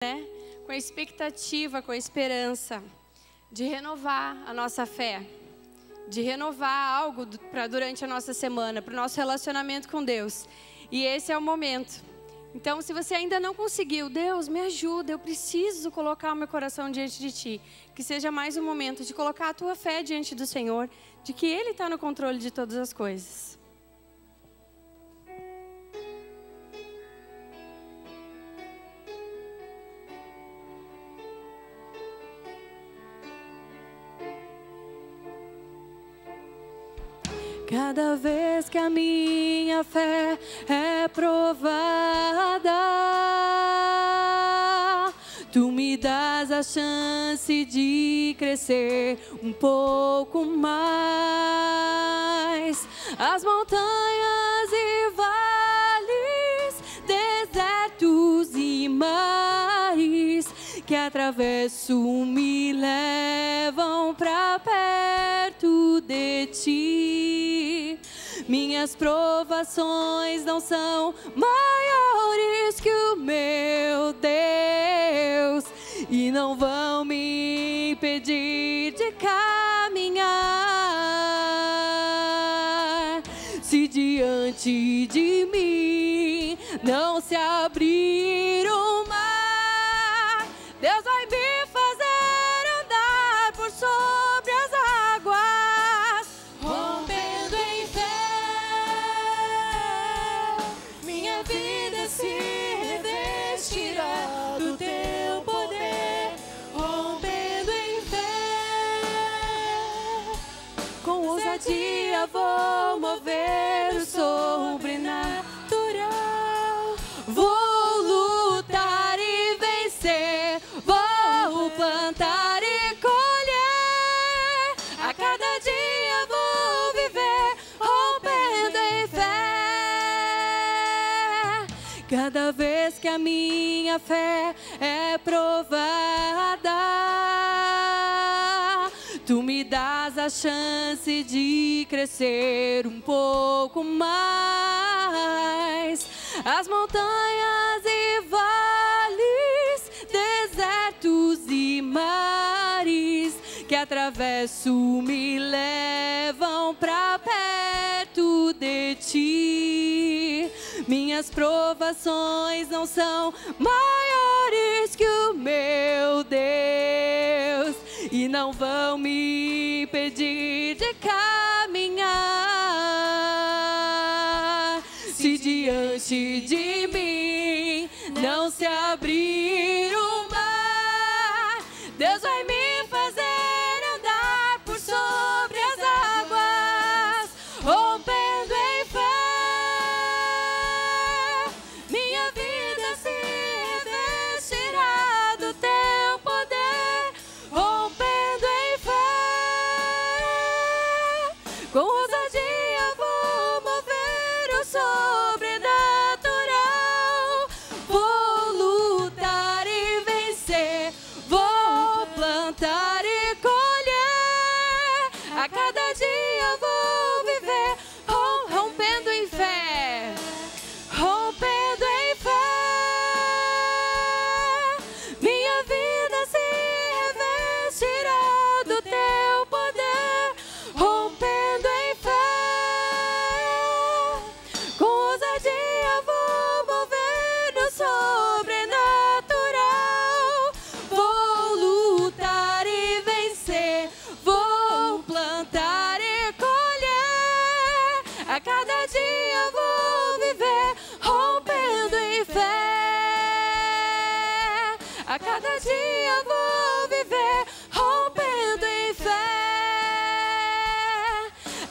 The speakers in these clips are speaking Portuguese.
né? Com a expectativa, com a esperança de renovar a nossa fé, de renovar algo para durante a nossa semana, para o nosso relacionamento com Deus. E esse é o momento. Então, se você ainda não conseguiu, Deus, me ajuda, eu preciso colocar o meu coração diante de Ti. Que seja mais um momento de colocar a tua fé diante do Senhor, de que Ele está no controle de todas as coisas. Cada vez que a minha fé é provada, Tu me dás a chance de crescer um pouco mais. As montanhas e vales, desertos e mares que atravesso me levam pra perto de Ti. Minhas provações não são maiores que o meu Deus e não vão me impedir de caminhar. Se diante de mim não se abrir o mar, Deus vai me fazer andar por sobre as águas, rompendo em fé. Minha vida se revestirá do Teu poder, rompendo em fé. Com ousadia vou mover o sobrenatural. Vou lutar e vencer, vou plantar e colher. A cada dia vou viver, rompendo em fé. Cada vez que a minha fé é provada, Tu me dás a chance de crescer um pouco mais. As montanhas e vales, desertos e mares que atravesso me levam pra perto de Ti. Minhas provações não são maiores que o meu Deus e não vão me impedir de caminhar. Se diante de mim não se abrir o mar, Deus vai me fazer andar por sobre as águas, rompendo em fé. Minha vida se revestirá do Teu poder, rompendo em fé. Com ousadia vou mover o sobrenatural. Vou lutar e vencer, vou plantar e colher. A cada dia vou viver, rompendo em fé, rompendo em fé. Minha vida se revestirá do Teu poder, rompendo em fé. Com ousadia vou mover no sobrenatural. Vou lutar e vencer, vou plantar e colher. A cada dia vou viver, rompendo em fé. A cada dia vou viver, rompendo em fé.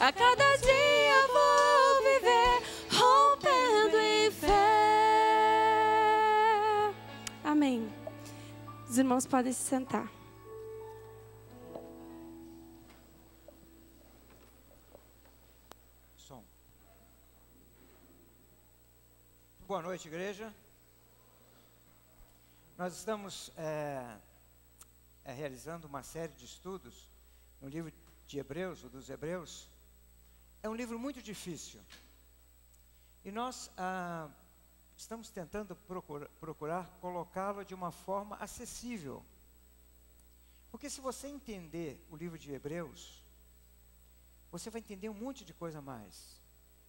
A cada dia vou viver, rompendo em fé. Amém. Os irmãos podem se sentar. Som. Boa noite, igreja. Nós estamos realizando uma série de estudos no livro de Hebreus, ou dos Hebreus. É um livro muito difícil. E nós estamos tentando procurar colocá-lo de uma forma acessível. Porque se você entender o livro de Hebreus, você vai entender um monte de coisa a mais.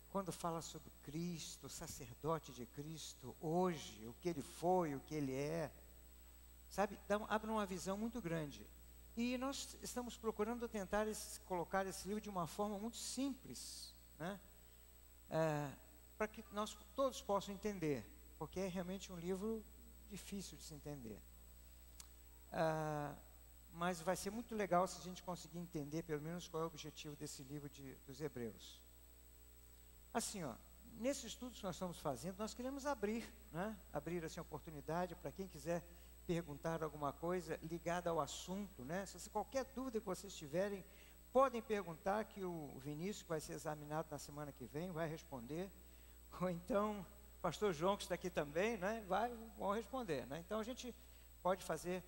Quando fala sobre Cristo, o sacerdote de Cristo, hoje, o que ele foi, o que ele é, sabe, abre uma visão muito grande. E nós estamos procurando tentar colocar esse livro de uma forma muito simples, né? Para que nós todos possam entender, porque é realmente um livro difícil de se entender. Mas vai ser muito legal se a gente conseguir entender, pelo menos, qual é o objetivo desse livro dos Hebreus. Assim, nesses estudos que nós estamos fazendo, nós queremos abrir, né? Abrir assim, a oportunidade para quem quiser perguntar alguma coisa ligada ao assunto, né? Se qualquer dúvida que vocês tiverem, podem perguntar, que o Vinícius, que vai ser examinado na semana que vem, vai responder. Ou então, o pastor João, que está aqui também, né? Vão responder, né? Então, a gente pode fazer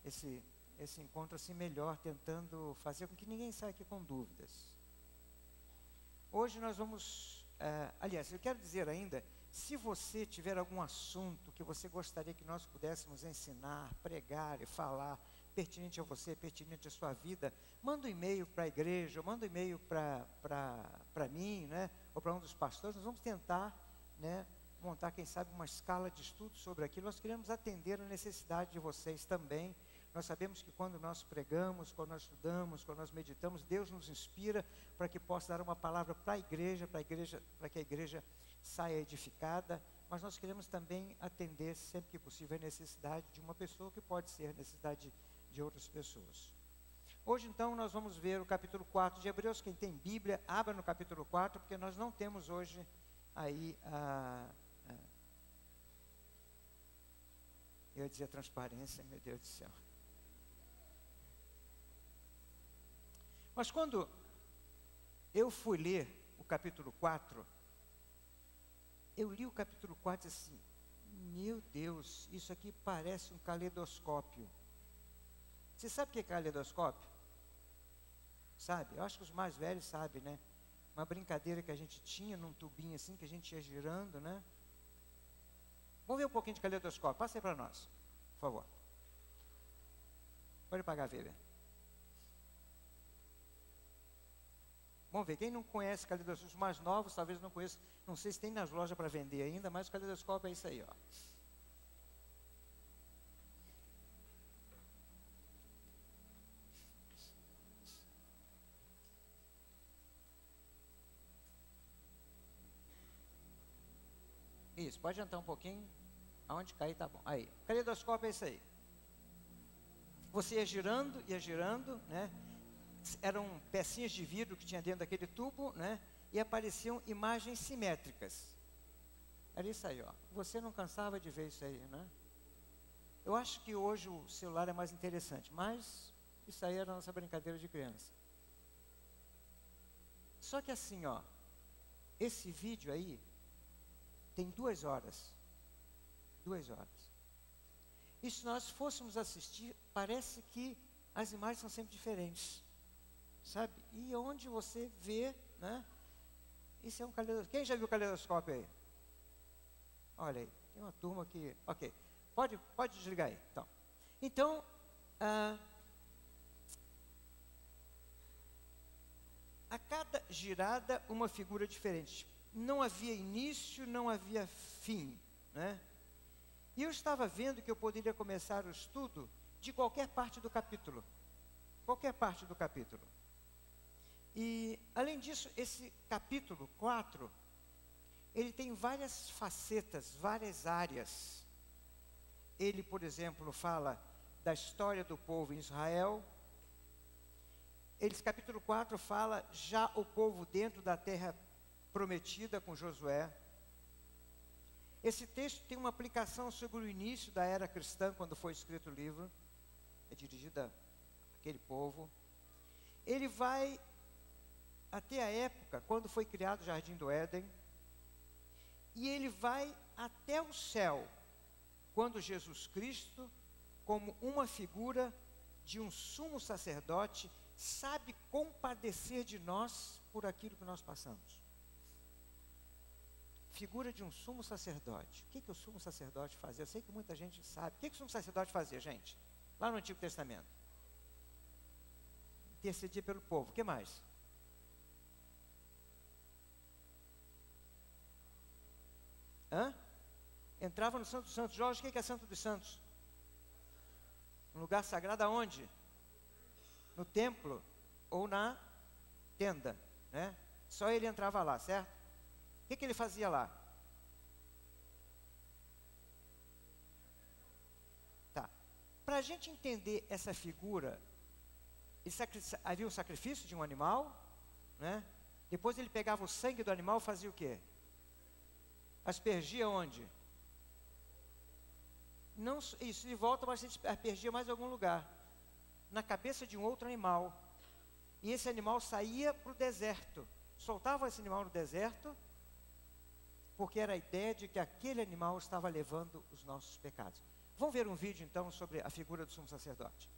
esse encontro assim melhor, tentando fazer com que ninguém saia aqui com dúvidas. Hoje nós vamos, aliás, eu quero dizer ainda, se você tiver algum assunto que você gostaria que nós pudéssemos ensinar, pregar e falar, pertinente a você, pertinente à sua vida, manda um e-mail para a igreja, ou manda um e-mail para mim, né, ou para um dos pastores. Nós vamos tentar, né, montar, quem sabe, uma escala de estudo sobre aquilo. Nós queremos atender a necessidade de vocês também. Nós sabemos que quando nós pregamos, quando nós estudamos, quando nós meditamos, Deus nos inspira para que possa dar uma palavra para a igreja, para que a igreja saia edificada. Mas nós queremos também atender, sempre que possível, a necessidade de uma pessoa, que pode ser a necessidade de outras pessoas. Hoje, então, nós vamos ver o capítulo 4 de Hebreus. Quem tem Bíblia, abra no capítulo 4, porque nós não temos hoje aí eu ia dizer transparência, meu Deus do céu. Mas quando eu fui ler o capítulo 4, eu li o capítulo 4 assim, meu Deus, isso aqui parece um caleidoscópio. Você sabe o que é caleidoscópio? Sabe? Eu acho que os mais velhos sabem, né? Uma brincadeira que a gente tinha num tubinho assim, que a gente ia girando, né? Vamos ver um pouquinho de caleidoscópio. Passa aí para nós, por favor. Pode pagar a ver. Vamos ver, quem não conhece caleidoscópio, os mais novos talvez não conheçam, não sei se tem nas lojas para vender ainda, mas o caleidoscópio é isso aí, ó. Isso, pode adiantar um pouquinho, aonde cair tá bom. Aí, caleidoscópio é isso aí. Você ia girando, né? Eram pecinhas de vidro que tinha dentro daquele tubo, né? E apareciam imagens simétricas. Era isso aí, ó. Você não cansava de ver isso aí, né? Eu acho que hoje o celular é mais interessante, mas isso aí era a nossa brincadeira de criança. Só que assim, ó, esse vídeo aí tem 2 horas. 2 horas. E se nós fôssemos assistir, parece que as imagens são sempre diferentes. Sabe? E onde você vê, né? Isso é um caleidoscópio. Quem já viu o caleidoscópio aí? Olha aí, tem uma turma que... Ok, pode desligar aí. Então, a cada girada, uma figura diferente. Não havia início, não havia fim, né? E eu estava vendo que eu poderia começar o estudo de qualquer parte do capítulo. Qualquer parte do capítulo. E, além disso, esse capítulo 4, ele tem várias facetas, várias áreas. Ele, por exemplo, fala da história do povo em Israel. Esse capítulo 4 fala já o povo dentro da terra prometida com Josué. Esse texto tem uma aplicação sobre o início da era cristã, quando foi escrito o livro. É dirigido àquele povo. Ele vai até a época quando foi criado o Jardim do Éden, e ele vai até o céu, quando Jesus Cristo, como uma figura de um sumo sacerdote, sabe compadecer de nós por aquilo que nós passamos. figura de um sumo sacerdote. O que o sumo sacerdote fazia? Eu sei que muita gente sabe. O que o sumo sacerdote fazia, gente? Lá no Antigo Testamento. Intercedia pelo povo. O que mais? Entrava no Santo dos Santos. Jorge, o que é Santo dos Santos? Um lugar sagrado aonde? No templo ou na tenda, né? Só ele entrava lá, certo? O que ele fazia lá? Tá. Para a gente entender essa figura, havia um sacrifício de um animal, né? Depois ele pegava o sangue do animal e fazia o quê? Aspergia onde? Não, isso, de volta, mas aspergia mais em algum lugar. Na cabeça de um outro animal. E esse animal saía para o deserto. Soltava esse animal no deserto, porque era a ideia de que aquele animal estava levando os nossos pecados. Vamos ver um vídeo então sobre a figura do sumo sacerdote.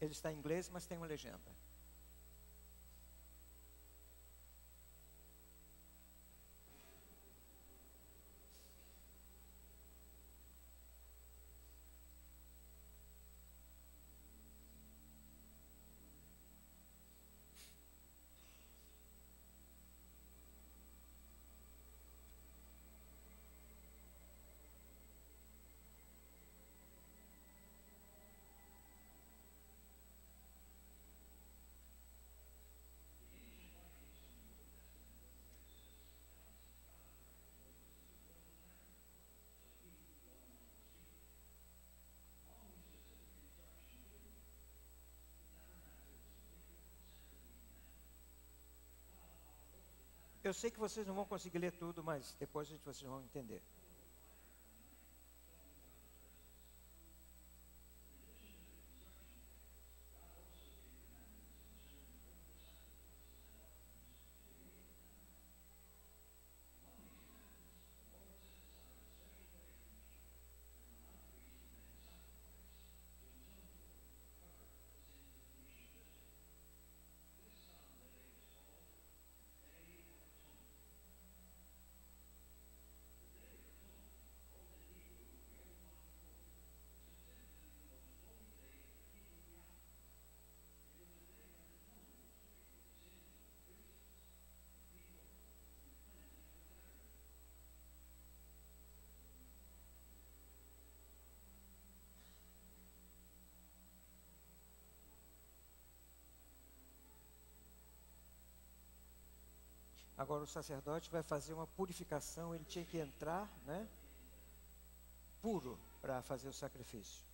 Ele está em inglês, mas tem uma legenda. Eu sei que vocês não vão conseguir ler tudo, mas depois vocês vão entender. Agora o sacerdote vai fazer uma purificação, ele tinha que entrar, né, puro para fazer o sacrifício.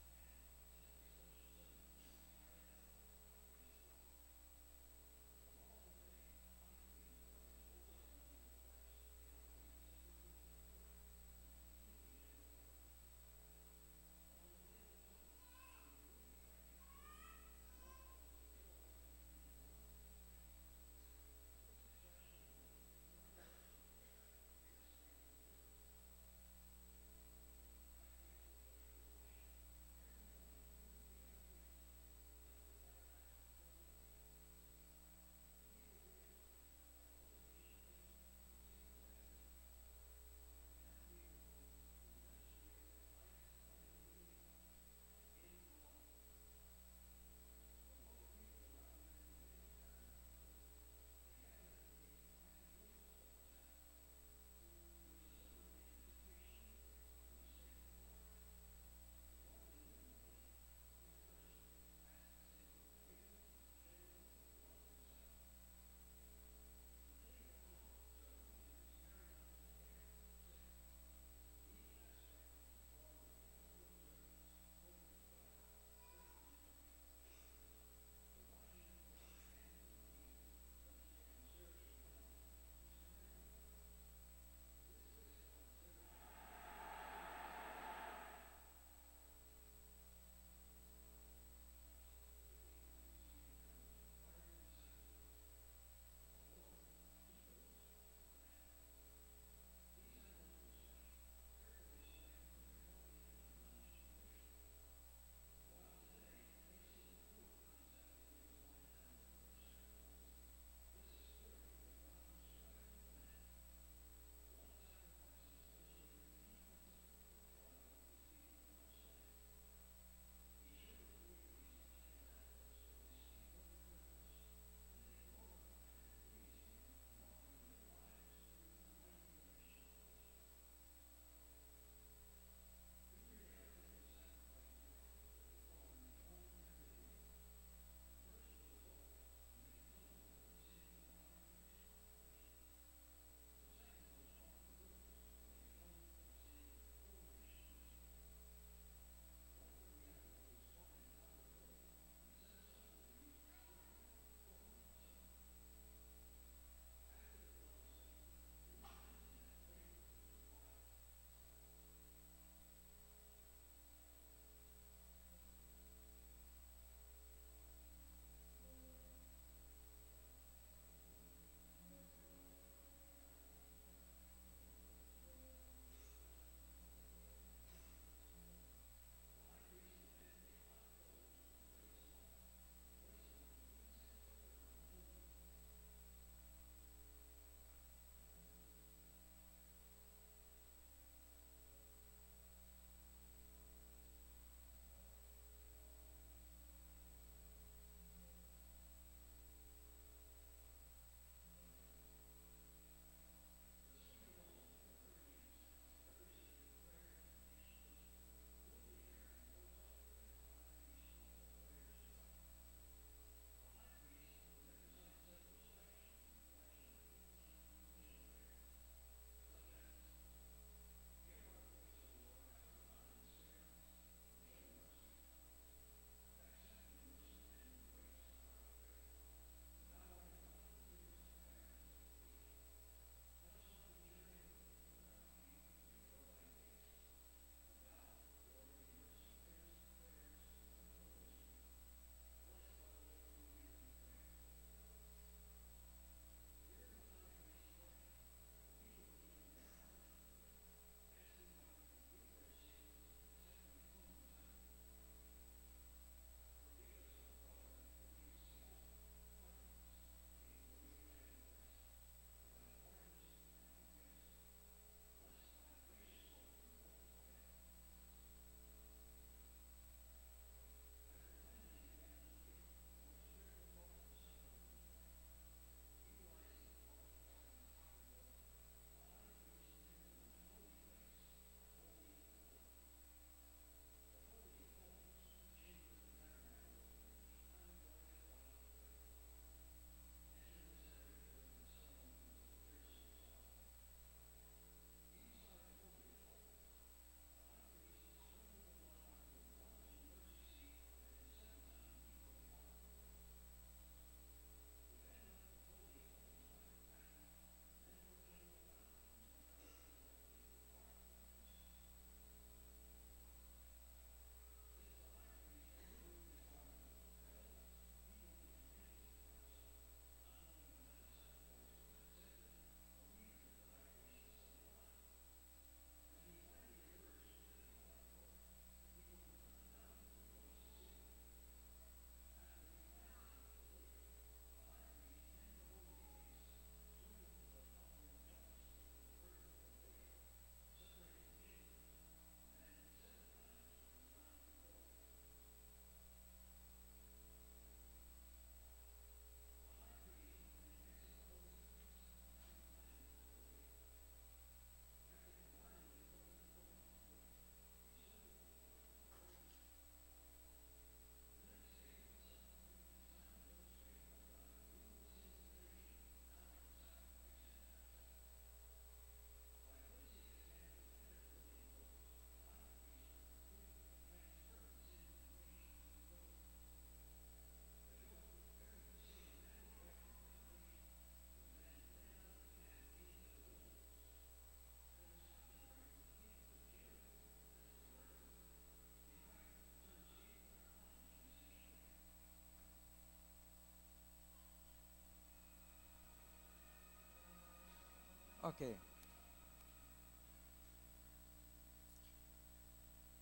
Ok.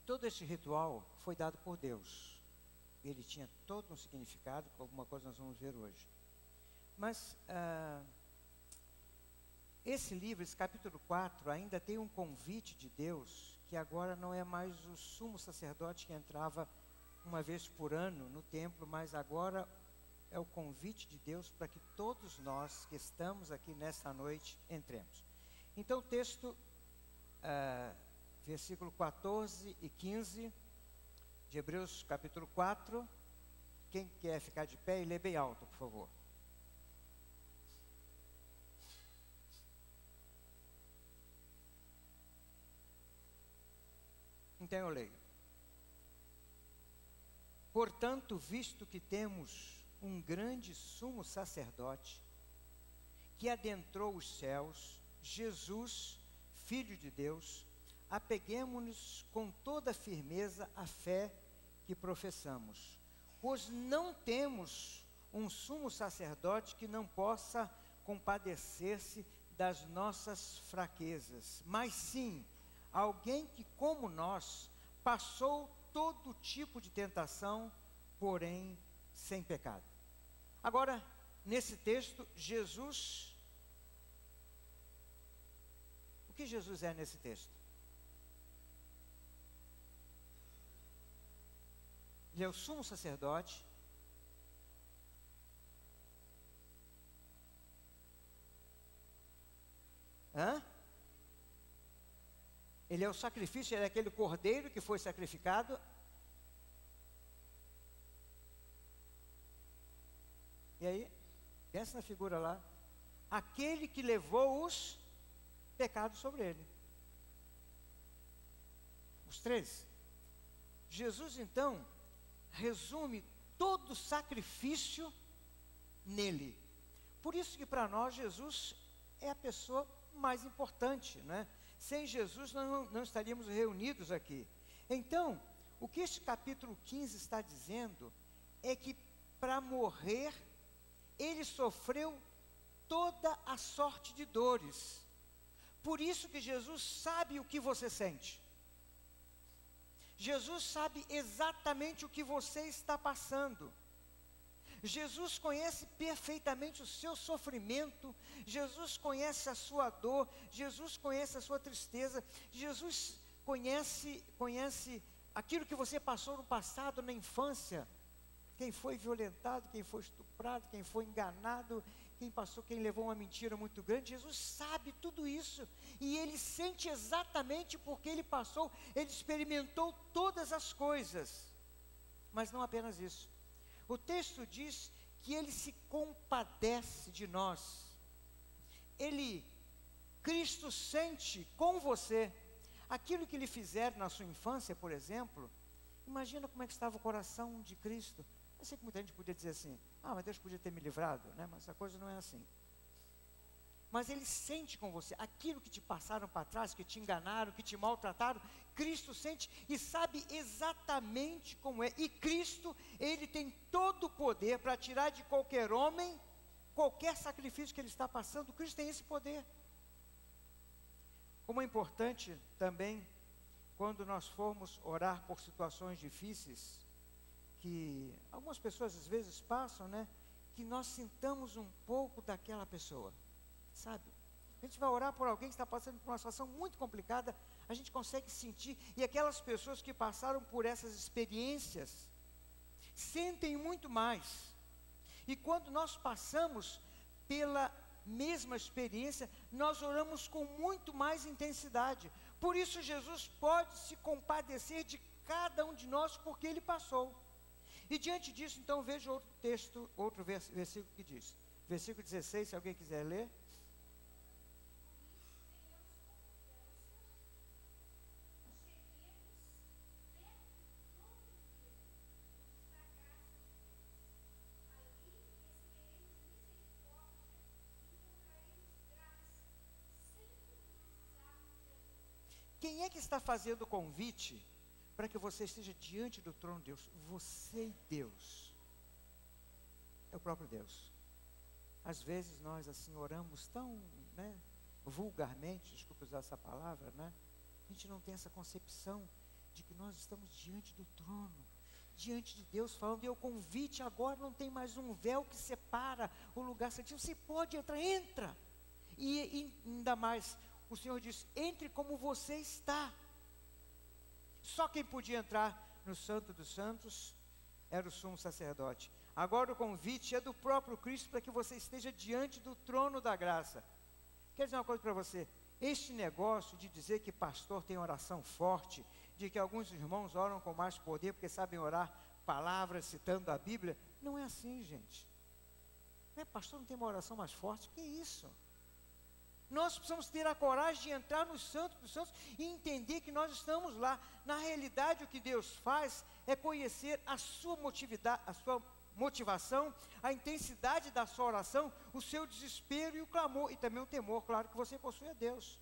Todo este ritual foi dado por Deus. Ele tinha todo um significado, alguma coisa nós vamos ver hoje. Mas esse livro, esse capítulo 4, ainda tem um convite de Deus, que agora não é mais o sumo sacerdote que entrava uma vez por ano no templo, mas agora é o convite de Deus para que todos nós que estamos aqui nesta noite entremos. Então o texto, versículo 14 e 15 de Hebreus capítulo 4, quem quer ficar de pé e ler bem alto, por favor. Então eu leio. Portanto, visto que temos um grande sumo sacerdote, que adentrou os céus, Jesus, Filho de Deus, apeguemo-nos com toda firmeza à fé que professamos, pois não temos um sumo sacerdote que não possa compadecer-se das nossas fraquezas, mas sim alguém que, como nós, passou todo tipo de tentação, porém sem pecado. Agora, nesse texto, Jesus, o que Jesus é nesse texto? Ele é o sumo sacerdote, ele é o sacrifício, ele é aquele cordeiro que foi sacrificado. E aí, pensa na figura lá, aquele que levou os pecados sobre ele. Os 13. Jesus então resume todo o sacrifício nele. Por isso que para nós Jesus é a pessoa mais importante, né? Sem Jesus nós não estaríamos reunidos aqui. Então, o que este capítulo 15 está dizendo é que para morrer ele sofreu toda a sorte de dores. Por isso que Jesus sabe o que você sente. Jesus sabe exatamente o que você está passando. Jesus conhece perfeitamente o seu sofrimento. Jesus conhece a sua dor. Jesus conhece a sua tristeza. Jesus conhece aquilo que você passou no passado, na infância. Quem foi violentado, quem foi estuprado, quem foi enganado, quem levou uma mentira muito grande. Jesus sabe tudo isso, e ele sente exatamente porque ele passou, ele experimentou todas as coisas. Mas não apenas isso. O texto diz que ele se compadece de nós. Cristo sente com você aquilo que lhe fizeram na sua infância, por exemplo. Imagina como é que estava o coração de Cristo. Eu sei que muita gente podia dizer assim, mas Deus podia ter me livrado, né? Mas a coisa não é assim. Mas ele sente com você aquilo que te passaram para trás, que te enganaram, que te maltrataram. Cristo sente e sabe exatamente como é. E Cristo, ele tem todo o poder para tirar de qualquer homem qualquer sacrifício que ele está passando. Cristo tem esse poder. Como é importante também, quando nós formos orar por situações difíceis, que algumas pessoas às vezes passam, né? Que nós sintamos um pouco daquela pessoa, sabe? A gente vai orar por alguém que está passando por uma situação muito complicada, a gente consegue sentir, e aquelas pessoas que passaram por essas experiências, sentem muito mais. E quando nós passamos pela mesma experiência, nós oramos com muito mais intensidade. Por isso Jesus pode se compadecer de cada um de nós, porque ele passou. E diante disso, então, veja outro texto, outro versículo que diz. Versículo 16, se alguém quiser ler. Quem é que está fazendo o convite para que você esteja diante do trono de Deus? Você e Deus. É o próprio Deus. Às vezes nós assim oramos tão, né? vulgarmente, desculpa usar essa palavra, né? A gente não tem essa concepção de que nós estamos diante do trono, diante de Deus, falando, e o convite agora não tem mais um véu que separa o lugar santíssimo, você pode entrar, entra. E ainda mais, o Senhor diz, entre como você está. Só quem podia entrar no Santo dos Santos era o sumo sacerdote. Agora o convite é do próprio Cristo para que você esteja diante do trono da graça. Quer dizer uma coisa para você, este negócio de dizer que pastor tem oração forte, de que alguns irmãos oram com mais poder porque sabem orar palavras citando a Bíblia, não é assim, gente. Não é, pastor, não tem uma oração mais forte? Que isso? Nós precisamos ter a coragem de entrar no Santo dos Santos e entender que nós estamos lá. Na realidade, o que Deus faz é conhecer a sua motivação, a intensidade da sua oração, o seu desespero e o clamor, e também o temor, claro, que você possui a Deus.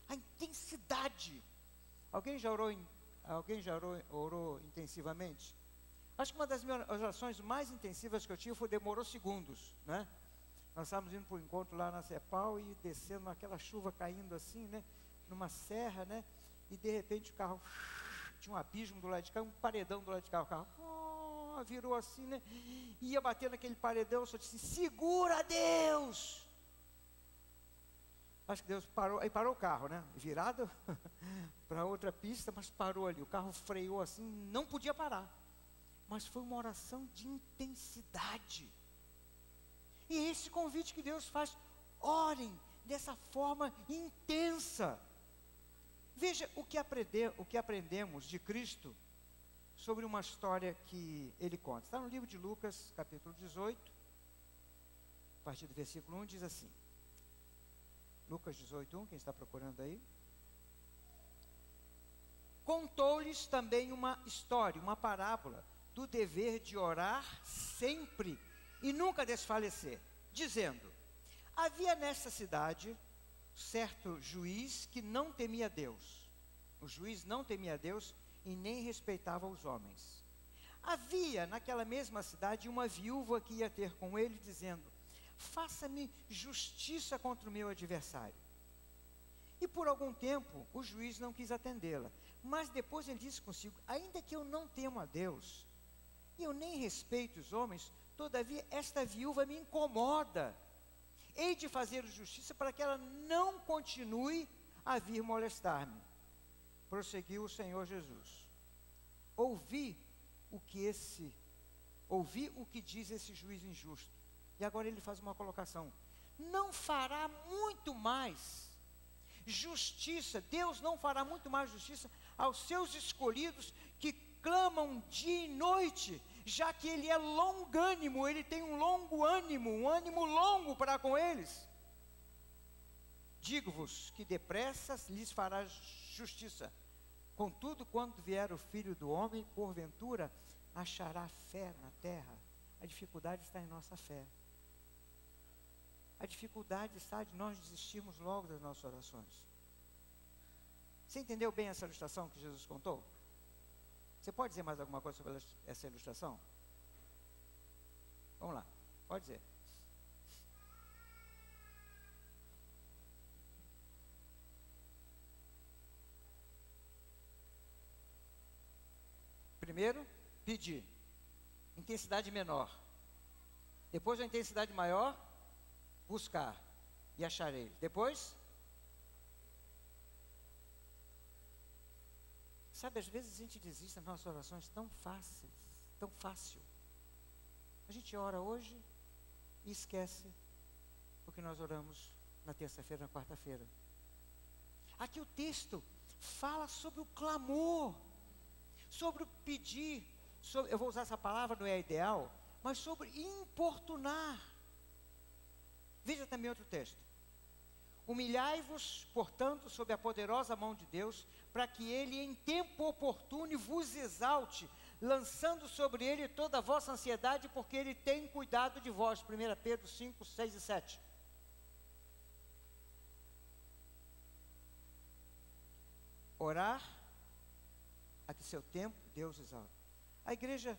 A intensidade. Alguém já orou intensivamente? Acho que uma das minhas orações mais intensivas que eu tive demorou segundos, né? Nós estávamos indo para o encontro lá na Cepal e descendo naquela chuva caindo assim, né? Numa serra, né? E de repente o carro, tinha um abismo do lado de cá, um paredão do lado de cá, o carro virou assim, né? Ia bater naquele paredão, eu só disse, segura Deus! Acho que Deus parou, aí parou o carro, né? Virado para outra pista, mas parou ali. O carro freou assim, não podia parar. Mas foi uma oração de intensidade. E é esse convite que Deus faz, orem dessa forma intensa. Veja o que aprendemos de Cristo sobre uma história que ele conta. Está no livro de Lucas, capítulo 18, a partir do versículo 1, diz assim. Lucas 18:1, quem está procurando aí? Contou-lhes também uma história, uma parábola, do dever de orar sempre e nunca desfalecer, dizendo, havia nesta cidade certo juiz que não temia Deus. O juiz não temia Deus e nem respeitava os homens. Havia naquela mesma cidade uma viúva que ia ter com ele, dizendo, faça-me justiça contra o meu adversário. E por algum tempo o juiz não quis atendê-la, mas depois ele disse consigo, ainda que eu não temo a Deus, e eu nem respeito os homens, todavia esta viúva me incomoda. Hei de fazer justiça para que ela não continue a vir molestar-me. Prosseguiu o Senhor Jesus. Ouvi o que diz esse juiz injusto. E agora ele faz uma colocação. Não fará muito mais justiça, Deus não fará muito mais justiça aos seus escolhidos que clamam dia e noite, já que Ele é longânimo, Ele tem um longo ânimo, um ânimo longo para com eles. Digo-vos que depressa lhes fará justiça. Contudo, quando vier o Filho do Homem, porventura, achará fé na terra. A dificuldade está em nossa fé. A dificuldade está de nós desistirmos logo das nossas orações. Você entendeu bem essa ilustração que Jesus contou? Você pode dizer mais alguma coisa sobre essa ilustração? Vamos lá, pode dizer. Primeiro, pedir. Intensidade menor. Depois, a intensidade maior, buscar. E acharei. Depois, sabe, às vezes a gente desiste das nossas orações tão fáceis, tão fácil. A gente ora hoje e esquece o que nós oramos na terça-feira, na quarta-feira. Aqui o texto fala sobre o clamor, sobre o pedir, eu vou usar essa palavra, não é ideal, mas sobre importunar. Veja também outro texto. Humilhai-vos, portanto, sob a poderosa mão de Deus, para que Ele em tempo oportuno vos exalte, lançando sobre Ele toda a vossa ansiedade, porque Ele tem cuidado de vós. 1 Pedro 5, 6 e 7. Orar, a que seu tempo Deus exalta. A igreja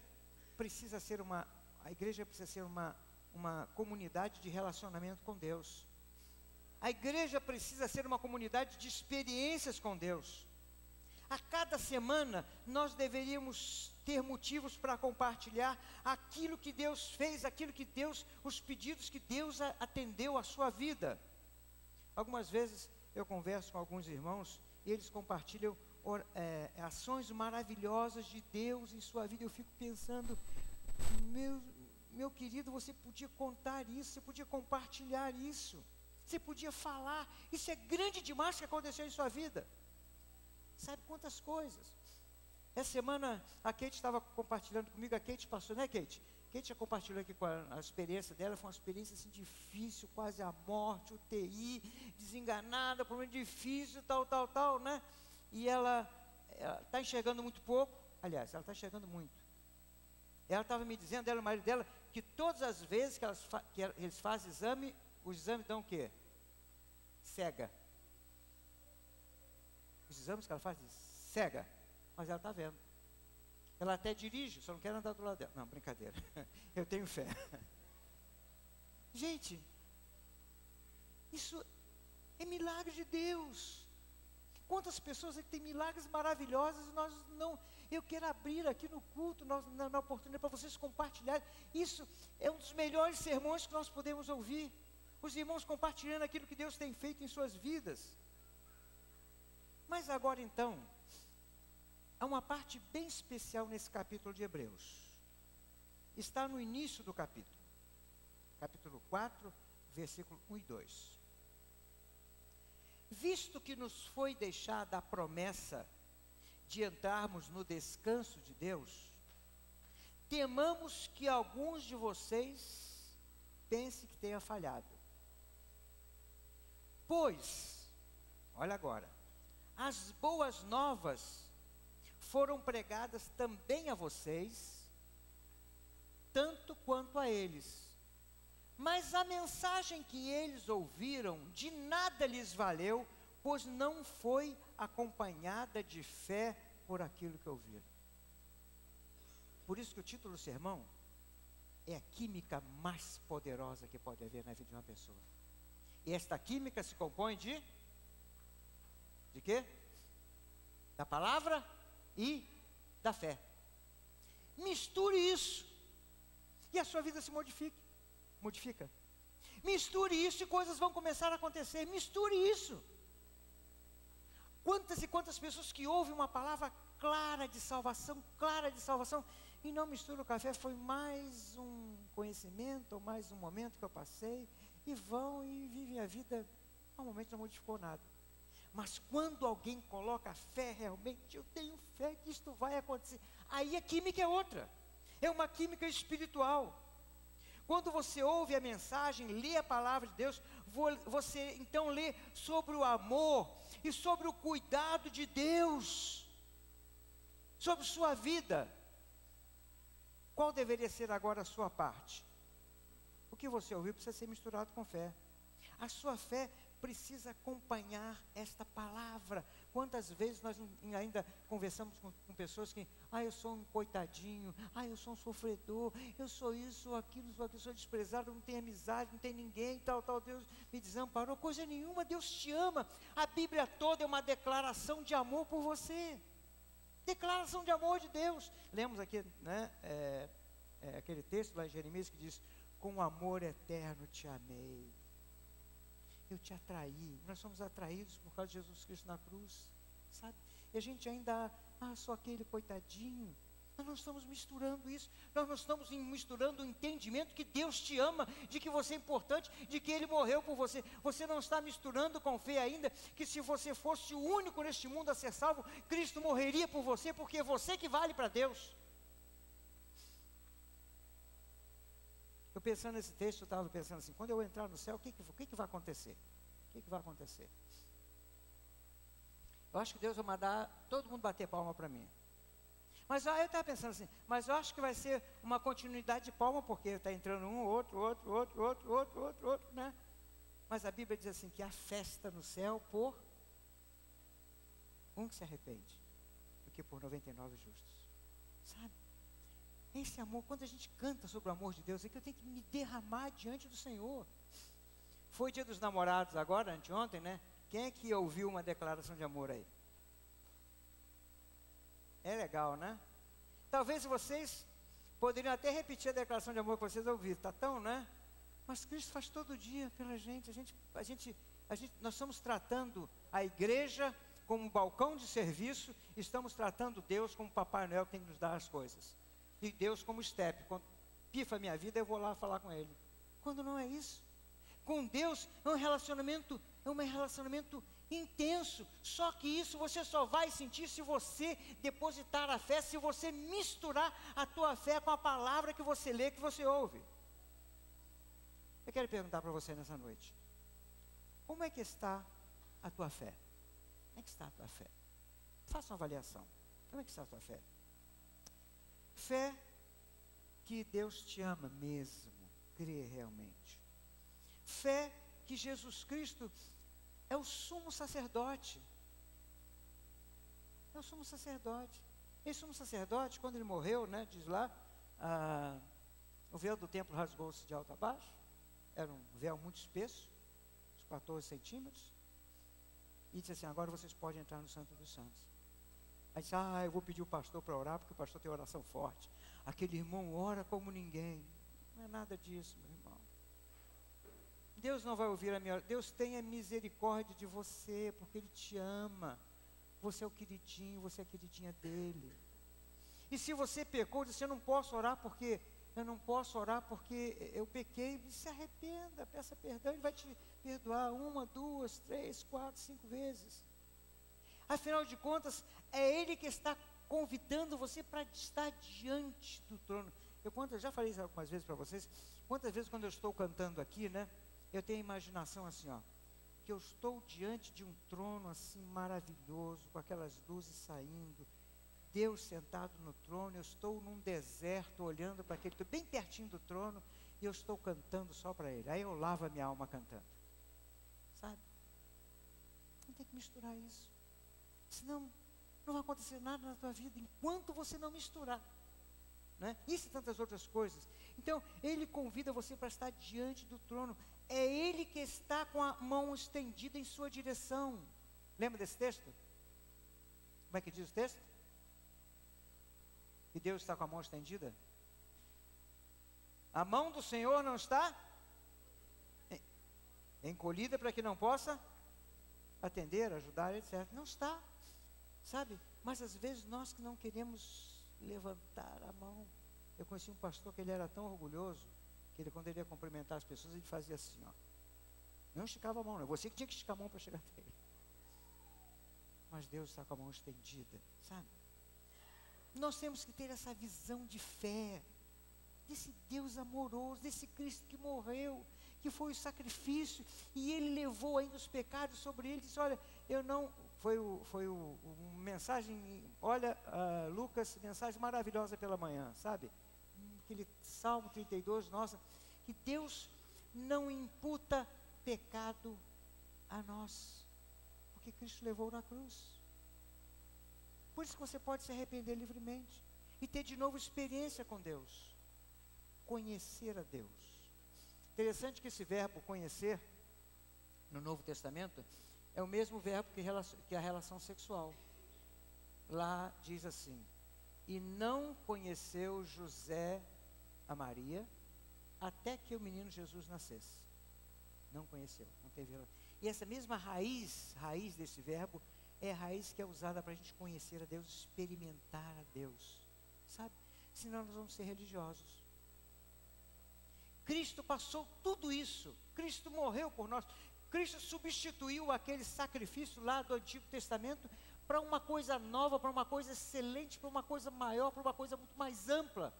precisa ser uma comunidade de relacionamento com Deus. A igreja precisa ser uma comunidade de experiências com Deus. A cada semana, nós deveríamos ter motivos para compartilhar aquilo que Deus fez, os pedidos que Deus atendeu à sua vida. Algumas vezes eu converso com alguns irmãos e eles compartilham ações maravilhosas de Deus em sua vida. Eu fico pensando, meu querido, você podia contar isso, você podia compartilhar isso, você podia falar, isso é grande demais que aconteceu em sua vida. Sabe quantas coisas? Essa semana a Kate estava compartilhando comigo, a Kate passou, né Kate? Kate já compartilhou aqui com a experiência dela, foi uma experiência assim difícil, quase a morte, UTI, desenganada, problema difícil, tal, né? E ela está enxergando muito pouco, aliás, ela está enxergando muito. Ela estava me dizendo, ela e o marido dela, que todas as vezes que eles fazem exame, os exames dão o quê? Cega. Os exames que ela faz, cega, mas ela está vendo. Ela até dirige, só não quer andar do lado dela. Não, brincadeira, eu tenho fé. Gente, isso é milagre de Deus. Quantas pessoas aqui têm milagres maravilhosos, nós não... Eu quero abrir aqui no culto, na oportunidade para vocês compartilharem. Isso é um dos melhores sermões que nós podemos ouvir. Os irmãos compartilhando aquilo que Deus tem feito em suas vidas. Mas agora então, há uma parte bem especial nesse capítulo de Hebreus. Está no início do capítulo. Capítulo 4, versículo 1 e 2. Visto que nos foi deixada a promessa de entrarmos no descanso de Deus, temamos que alguns de vocês pensem que tenha falhado. Pois, olha agora, as boas novas foram pregadas também a vocês, tanto quanto a eles. Mas a mensagem que eles ouviram de nada lhes valeu, pois não foi acompanhada de fé por aquilo que ouviram. Por isso que o título do sermão é a química mais poderosa que pode haver na vida de uma pessoa. E esta química se compõe de quê? Da palavra e da fé. Misture isso e a sua vida se modifica. Misture isso e coisas vão começar a acontecer. Misture isso. Quantas e quantas pessoas que ouvem uma palavra clara de salvação, e não misturam o café, foi mais um conhecimento, ou mais um momento que eu passei, e vão e vivem a vida, normalmente não modificou nada. Mas quando alguém coloca fé, realmente, eu tenho fé que isto vai acontecer, aí a química é outra, é uma química espiritual. Quando você ouve a mensagem, lê a palavra de Deus, você então lê sobre o amor e sobre o cuidado de Deus, sobre sua vida. Qual deveria ser agora a sua parte? O que você ouviu precisa ser misturado com fé. A sua fé precisa acompanhar esta palavra. Quantas vezes nós ainda conversamos com pessoas que, eu sou um coitadinho, eu sou um sofredor, eu sou isso, aquilo, eu sou desprezado, não tenho amizade, não tenho ninguém, tal, Deus me desamparou. Coisa nenhuma, Deus te ama. A Bíblia toda é uma declaração de amor por você. Declaração de amor de Deus. Lemos aqui, né, aquele texto lá em Jeremias que diz, com amor eterno te amei. Eu te atraí, nós somos atraídos por causa de Jesus Cristo na cruz, sabe? E a gente ainda, só aquele coitadinho. Nós não estamos misturando isso, nós não estamos misturando o entendimento que Deus te ama, de que você é importante, de que Ele morreu por você. Você não está misturando com fé ainda, que se você fosse o único neste mundo a ser salvo, Cristo morreria por você, porque é você que vale para Deus. Eu pensando nesse texto, eu estava pensando assim, quando eu entrar no céu, o que vai acontecer? O que vai acontecer? Eu acho que Deus vai mandar todo mundo bater palma para mim. Mas eu estava pensando assim, mas eu acho que vai ser uma continuidade de palma, porque está entrando um, outro, né? Mas a Bíblia diz assim, que há festa no céu por um que se arrepende, do que por 99 justos. Sabe? Esse amor, quando a gente canta sobre o amor de Deus, é que eu tenho que me derramar diante do Senhor. Foi Dia dos Namorados agora, anteontem, né? Quem é que ouviu uma declaração de amor aí? É legal, né? Talvez vocês poderiam até repetir a declaração de amor que vocês ouviram, tá tão, né? Mas Cristo faz todo dia pela gente. Nós estamos tratando a igreja como um balcão de serviço, estamos tratando Deus como Papai Noel que tem que nos dar as coisas. E Deus como step. Quando pifa a minha vida, eu vou lá falar com Ele. Quando não é isso. Com Deus é um relacionamento intenso. Só que isso você só vai sentir se você depositar a fé, se você misturar a tua fé com a palavra que você lê, que você ouve. Eu quero perguntar para você nessa noite. Como é que está a tua fé? Como é que está a tua fé? Faça uma avaliação. Como é que está a tua fé? Fé que Deus te ama mesmo, crê realmente. Fé que Jesus Cristo é o sumo sacerdote. É o sumo sacerdote. Esse sumo sacerdote, quando ele morreu, né, diz lá, o véu do templo rasgou-se de alto a baixo. Era um véu muito espesso, uns 14 centímetros. E disse assim, agora vocês podem entrar no Santo dos Santos. Aí disse, eu vou pedir o pastor para orar, porque o pastor tem oração forte. Aquele irmão ora como ninguém. Não é nada disso, meu irmão. Deus não vai ouvir a minha oração. Deus tenha misericórdia de você, porque Ele te ama. Você é o queridinho, você é a queridinha dEle. E se você pecou, disse, eu não posso orar porque eu pequei, se arrependa, peça perdão, Ele vai te perdoar 1, 2, 3, 4, 5 vezes. Afinal de contas, é Ele que está convidando você para estar diante do trono. Eu já falei isso algumas vezes para vocês, quantas vezes quando eu estou cantando aqui, né, eu tenho a imaginação assim, que eu estou diante de um trono assim maravilhoso, com aquelas luzes saindo, Deus sentado no trono, eu estou num deserto olhando para aquele, estou bem pertinho do trono, e eu estou cantando só para Ele. Aí eu lavo a minha alma cantando. Sabe? Não tem que misturar isso. Senão, não vai acontecer nada na tua vida, enquanto você não misturar. Né? Isso e tantas outras coisas. Então, Ele convida você para estar diante do trono. É Ele que está com a mão estendida em sua direção. Lembra desse texto? Como é que diz o texto? E Deus está com a mão estendida? A mão do Senhor não está encolhida para que não possa atender, ajudar, etc. Não está, sabe? Mas às vezes nós que não queremos levantar a mão. Eu conheci um pastor que ele era tão orgulhoso, que ele, quando ele ia cumprimentar as pessoas, ele fazia assim, Não esticava a mão, não. Você que tinha que esticar a mão para chegar até ele. Mas Deus está com a mão estendida, sabe? Nós temos que ter essa visão de fé, desse Deus amoroso, desse Cristo que morreu, que foi o sacrifício, e Ele levou ainda os pecados sobre Ele, disse, olha, mensagem, olha, Lucas, mensagem maravilhosa pela manhã, sabe? Aquele Salmo 32, nossa, que Deus não imputa pecado a nós, porque Cristo levou na cruz. Por isso que você pode se arrepender livremente e ter de novo experiência com Deus. Conhecer a Deus. Interessante que esse verbo conhecer, no Novo Testamento, é o mesmo verbo que a relação sexual. Lá diz assim, e não conheceu José a Maria, até que o menino Jesus nascesse. Não conheceu, não teve relação. E essa mesma raiz desse verbo, é a raiz que é usada para a gente conhecer a Deus, experimentar a Deus, sabe? Senão nós vamos ser religiosos. Cristo passou tudo isso, Cristo morreu por nós, Cristo substituiu aquele sacrifício lá do Antigo Testamento para uma coisa nova, para uma coisa excelente, para uma coisa maior, para uma coisa muito mais ampla,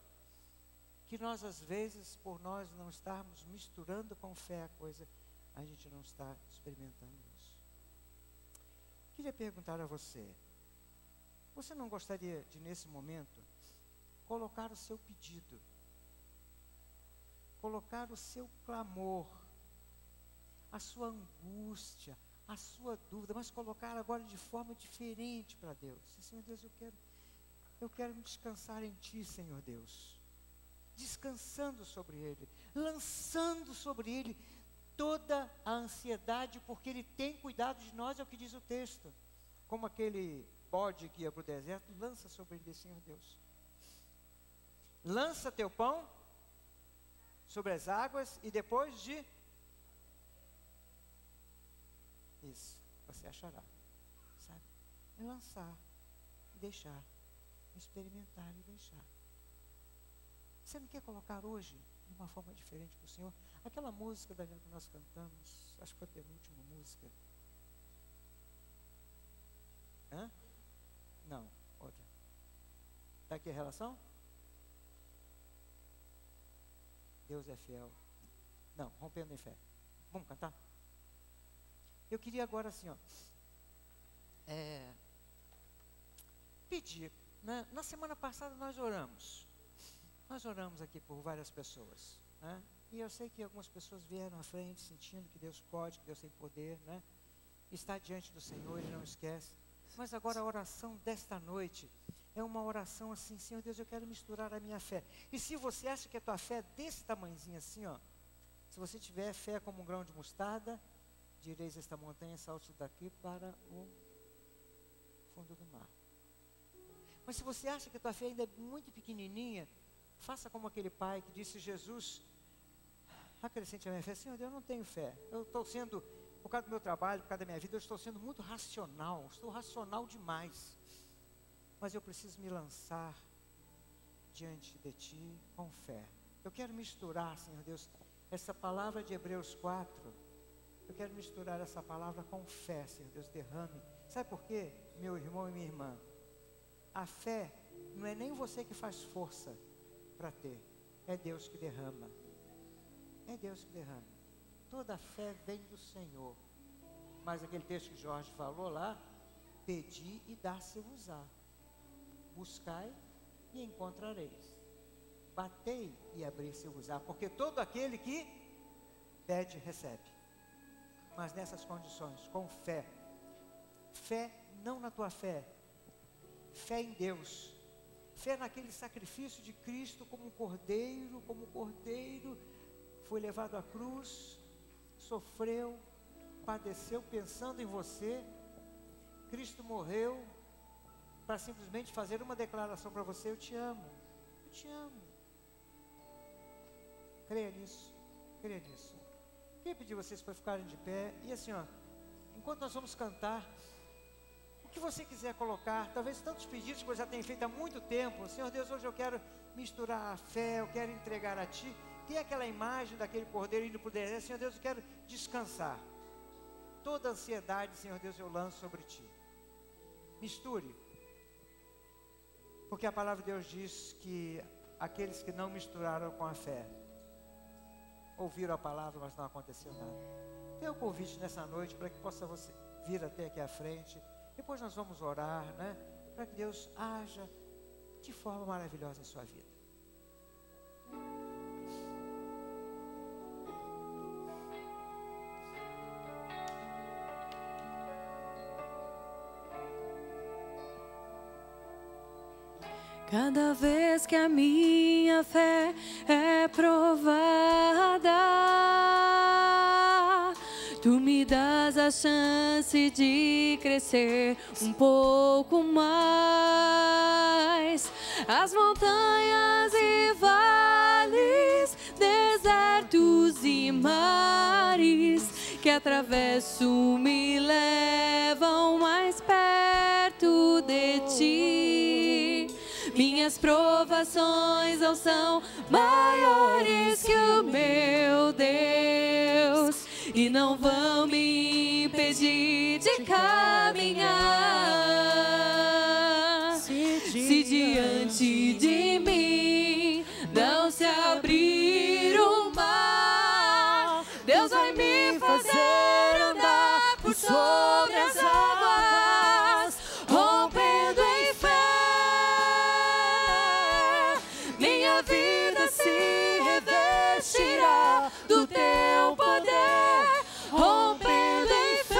que nós às vezes, por nós não estarmos misturando com fé a coisa, a gente não está experimentando isso. Queria perguntar a você, você não gostaria de, nesse momento, colocar o seu pedido, colocar o seu clamor, a sua angústia, a sua dúvida, mas colocar agora de forma diferente para Deus? Senhor Deus, eu quero me descansar em Ti, Senhor Deus, descansando sobre Ele, lançando sobre Ele toda a ansiedade, porque Ele tem cuidado de nós, é o que diz o texto. Como aquele bode que ia para o deserto, lança sobre ele, Senhor Deus. Lança teu pão sobre as águas e depois de... Isso, você achará. Sabe? É lançar e deixar. Experimentar e deixar. Você não quer colocar hoje de uma forma diferente para o Senhor? Aquela música, Daniel, que nós cantamos, acho que foi a penúltima música. Hã? Não, outra. Está aqui a relação? Deus é fiel. Não, rompendo em fé. Vamos cantar? Eu queria agora assim, ó, pedir, né? Na semana passada nós oramos. Nós oramos aqui por várias pessoas, né? E eu sei que algumas pessoas vieram à frente sentindo que Deus pode, que Deus tem poder, né? Está diante do Senhor e não esquece. Mas agora a oração desta noite é uma oração assim: Senhor Deus, eu quero misturar a minha fé. E se você acha que a tua fé é desse tamanhozinho assim, ó, se você tiver fé como um grão de mostarda, direis esta montanha, salte daqui para o fundo do mar. Mas se você acha que a tua fé ainda é muito pequenininha, faça como aquele pai que disse: Jesus, acrescente a minha fé. Senhor Deus, eu não tenho fé. Eu estou sendo, por causa do meu trabalho, por causa da minha vida, eu estou sendo muito racional. Estou racional demais. Mas eu preciso me lançar diante de Ti com fé. Eu quero misturar, Senhor Deus, essa palavra de Hebreus 4. Eu quero misturar essa palavra com fé, Senhor Deus, derrame. Sabe por quê, meu irmão e minha irmã? A fé não é nem você que faz força para ter, é Deus que derrama. É Deus que derrama. Toda a fé vem do Senhor. Mas aquele texto que Jorge falou lá: pedi e dar-se-vos-á, buscai e encontrareis, batei e abrir-se-vos-á, porque todo aquele que pede, recebe. Mas nessas condições, com fé. Fé não na tua fé, fé em Deus, fé naquele sacrifício de Cristo como um cordeiro, foi levado à cruz, sofreu, padeceu pensando em você. Cristo morreu para simplesmente fazer uma declaração para você: eu te amo, eu te amo. Creia nisso, creia nisso. Queria pedir vocês para ficarem de pé e assim, ó, enquanto nós vamos cantar, o que você quiser colocar, talvez tantos pedidos que você já tem feito há muito tempo. Senhor Deus, hoje eu quero misturar a fé, eu quero entregar a Ti. Tem aquela imagem daquele cordeiro indo para o deserto. Senhor Deus, eu quero descansar. Toda ansiedade, Senhor Deus, eu lanço sobre Ti. Misture. Porque a palavra de Deus diz que aqueles que não misturaram com a fé, ouviram a palavra, mas não aconteceu nada. Tem um convite nessa noite para que possa você vir até aqui à frente. Depois nós vamos orar, né? Para que Deus haja de forma maravilhosa em sua vida. Cada vez que a minha fé é provada, Tu me das a chance de crescer um pouco mais. As montanhas e vales, desertos e mares que atravesso me levam mais perto de Ti. Minhas provações não são maiores que o meu Deus e não vão me impedir de caminhar. Se diante de mim não se abrir o mar, Deus vai me fazer andar por sobre as águas, rompendo em fé. Minha vida se revestirá do Teu poder, rompendo em fé.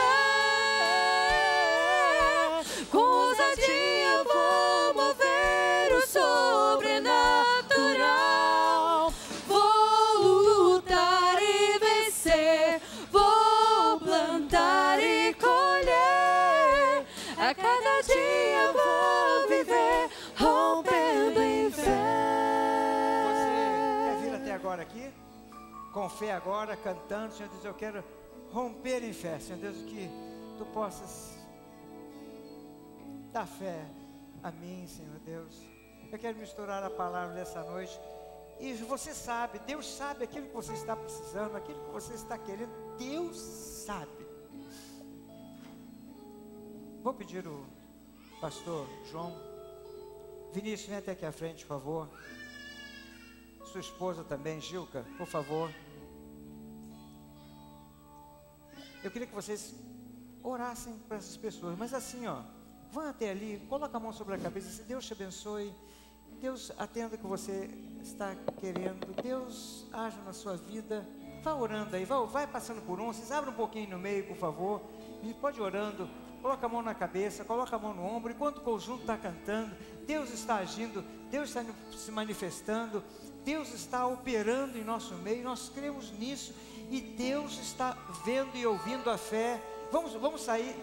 Com ousadia eu vou mover o sobrenatural. Vou lutar e vencer agora aqui, com fé agora, cantando. Senhor Deus, eu quero romper em fé, Senhor Deus, que Tu possas dar fé a mim, Senhor Deus. Eu quero misturar a palavra nessa noite. E você sabe, Deus sabe aquilo que você está precisando, aquilo que você está querendo, Deus sabe. Vou pedir o pastor João. Vinícius, vem até aqui à frente, por favor. Sua esposa também, Gilca, por favor. Eu queria que vocês orassem para essas pessoas, mas assim, ó, vão até ali, coloca a mão sobre a cabeça e diz: Deus te abençoe, Deus atenda o que você está querendo, Deus age na sua vida. Vá orando aí, vai passando por um, vocês abrem um pouquinho no meio, por favor, e pode ir orando. Coloca a mão na cabeça, coloca a mão no ombro, enquanto o conjunto está cantando, Deus está agindo, Deus está se manifestando, Deus está operando em nosso meio, nós cremos nisso, e Deus está vendo e ouvindo a fé. Vamos sair,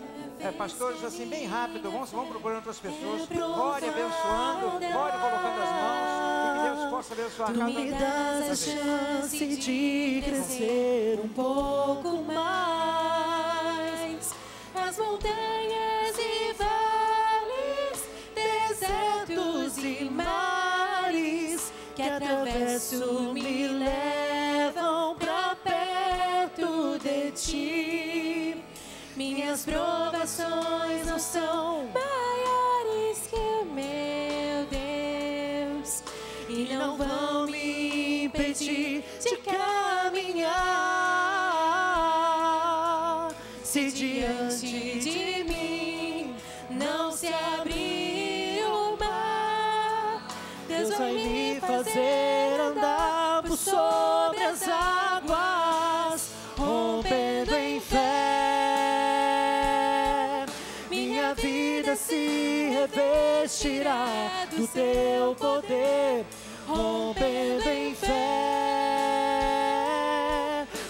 pastores, assim, bem rápido, vamos procurando outras pessoas, ore abençoando, ore colocando as mãos, e que Deus possa abençoar cada um. Tu me dás a chance de crescer um pouco mais, as montanhas e vales, desertos e mares, que atravesso me levam pra perto de Ti. Minhas provações não são maiores que o meu Deus, e não vão me impedir de caminhar. Se diante de mim não se abrir o mar, Deus vai me fazer andar por sobre as águas, rompendo em fé. Minha vida se revestirá do Teu poder, rompendo em fé.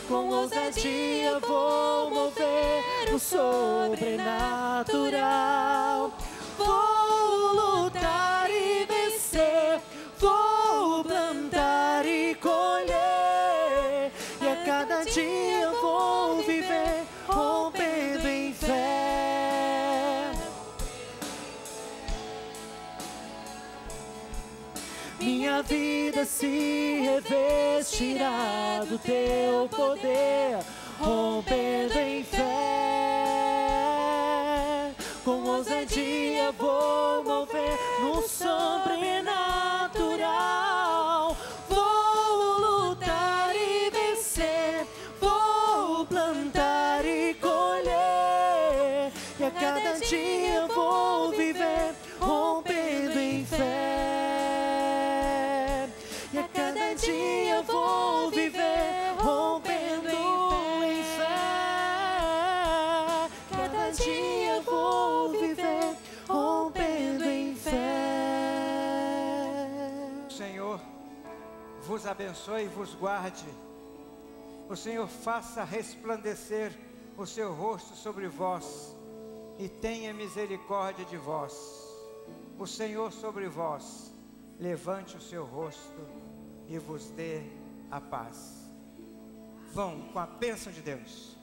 Com ousadia vou mover o sobrenatural. Vou lutar e vencer, vou plantar e colher, e a cada dia vou viver rompendo em fé. Minha vida se revestirá do Teu poder, rompendo em fé. Com ousadia vou mover no sobrenatural. Vou lutar e vencer, vou plantar e colher, e a cada dia vou viver rompendo em fé. E a cada dia vou viver rompendo em fé. Cada dia vou viver rompendo em fé. O Senhor vos abençoe e vos guarde. O Senhor faça resplandecer o seu rosto sobre vós e tenha misericórdia de vós. O Senhor sobre vós levante o seu rosto e vos dê a paz. Vão com a bênção de Deus.